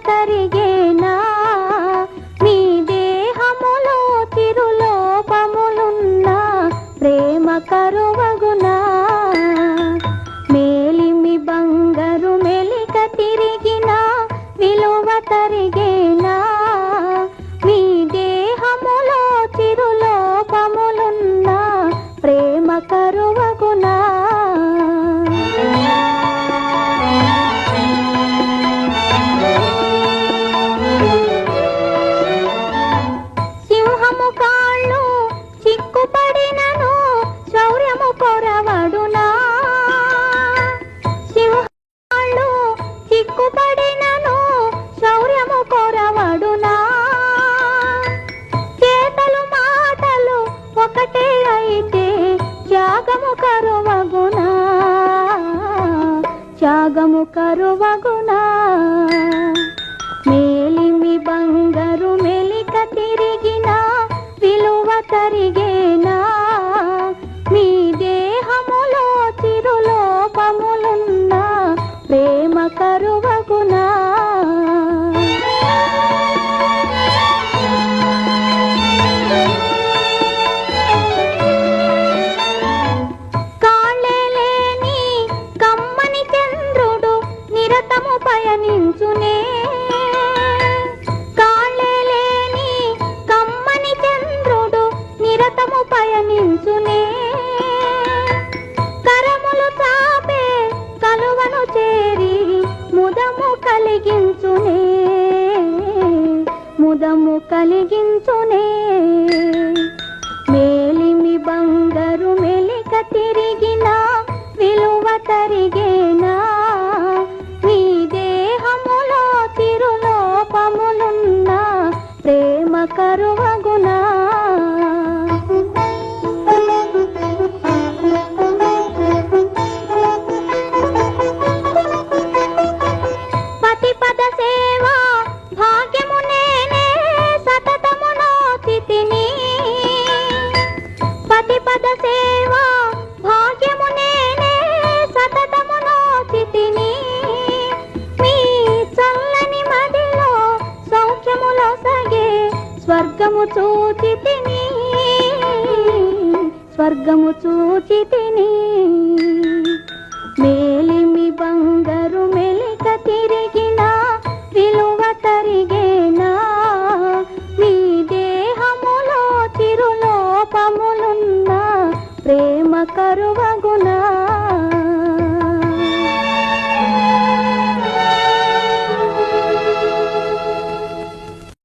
తరిగేనా మీ దేహములో చిరులోపములున్నా ప్రేమ కరువగునా మేలిమి బంగారు మెలిక తిరిగిన విలువ తరిగేనా మీ దేహములో చిరులోపములున్నా ప్రేమ కరువగునా సింహము కాళ్ళు చిక్కుపడినను శౌర్యము కొరవడునా సింహాలు చిక్కుపడినను శౌర్యము కొరవడునా చేతలు మాటలు ఒకటే అయితే త్యాగము కరువగునా త్యాగము కరువగునా మేలిమి బంగారు మెలిక తిరిగిన విలువ తరిగేనా మీ దేహములో చిరులోపములున్నా ప్రేమ కరువగునా కాళ్ళే లేని కమ్మని చంద్రుడు నిరతము పయనించునే కాళ్ళే లేని కమ్మని చంద్రుడు నిరతము పయనించునే కరములు చాపే కలువను చేరి ముదము కలిగించునే ముదము కలిగించునే మేలిమి బంగారు మెలిక తిరిగిన విలువ తరిగేనా మీ దేహములో తిరులోపములున్నా ప్రేమ కరువగునా పతిపద సేవ భాగ్యము నేనే సతతము నోచితిని పతిపద సేవ భాగ్యము నేనే సతతము నోచితిని మీ చల్లని మదిలో సౌఖ్యములో సగే స్వర్గము చూచితిని స్వర్గము చూచితిని మేలిమి బంగారు మెలిక తిరిగిన విలువ తరిగేనా మీ దేహములో చిరులోపములున్నా ప్రేమ కరువగునా